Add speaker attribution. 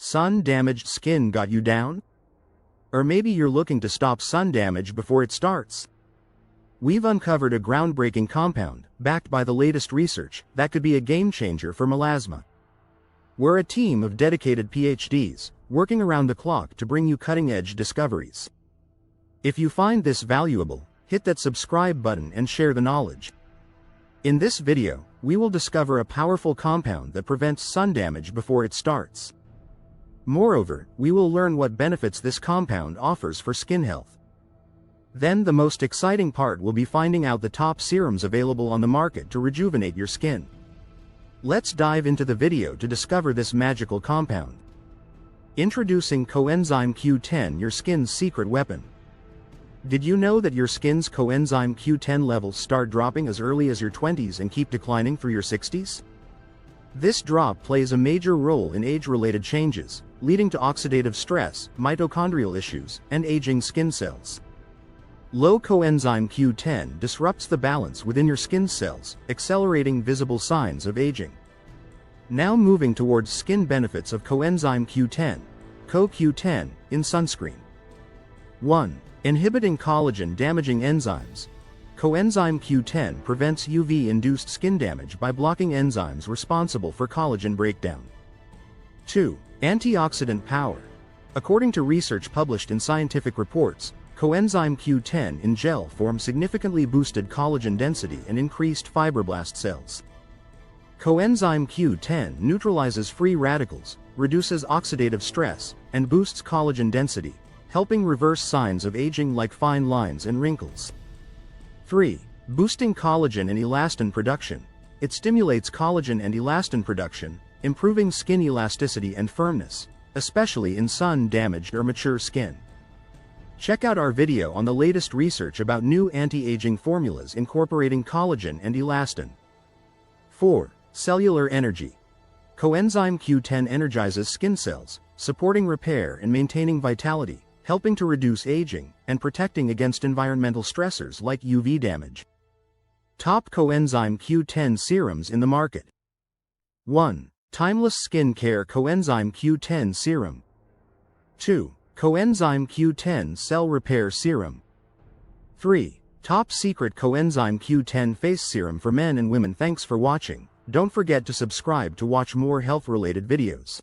Speaker 1: Sun-damaged skin got you down? Or maybe you're looking to stop sun damage before it starts. We've uncovered a groundbreaking compound, backed by the latest research, that could be a game-changer for melasma. We're a team of dedicated PhDs, working around the clock to bring you cutting-edge discoveries. If you find this valuable, hit that subscribe button and share the knowledge. In this video, we will discover a powerful compound that prevents sun damage before it starts. Moreover, we will learn what benefits this compound offers for skin health. Then the most exciting part will be finding out the top serums available on the market to rejuvenate your skin. Let's dive into the video to discover this magical compound. Introducing Coenzyme Q10, your skin's secret weapon. Did you know that your skin's coenzyme Q10 levels start dropping as early as your 20s and keep declining through your 60s? This drop plays a major role in age-related changes, leading to oxidative stress, mitochondrial issues, and aging skin cells. Low coenzyme Q10 disrupts the balance within your skin cells, accelerating visible signs of aging. Now moving towards skin benefits of coenzyme Q10, CoQ10, in sunscreen. 1. Inhibiting collagen-damaging enzymes. Coenzyme Q10 prevents UV-induced skin damage by blocking enzymes responsible for collagen breakdown. 2. Antioxidant power. According to research published in scientific reports, coenzyme Q10 in gel form significantly boosted collagen density and increased fibroblast cells. Coenzyme Q10 neutralizes free radicals, reduces oxidative stress, and boosts collagen density, helping reverse signs of aging like fine lines and wrinkles. 3. Boosting collagen and elastin production. It stimulates collagen and elastin production, improving skin elasticity and firmness, especially in sun-damaged or mature skin. Check out our video on the latest research about new anti-aging formulas incorporating collagen and elastin. 4. Cellular energy. Coenzyme Q10 energizes skin cells, supporting repair and maintaining vitality, helping to reduce aging, and protecting against environmental stressors like UV damage. Top coenzyme Q10 serums in the market. 1. Timeless Skin Care Coenzyme Q10 Serum. 2. Coenzyme Q10 Cell Repair Serum. 3. Top Secret Coenzyme Q10 Face Serum for men and women. Thanks for watching. Don't forget to subscribe to watch more health-related videos.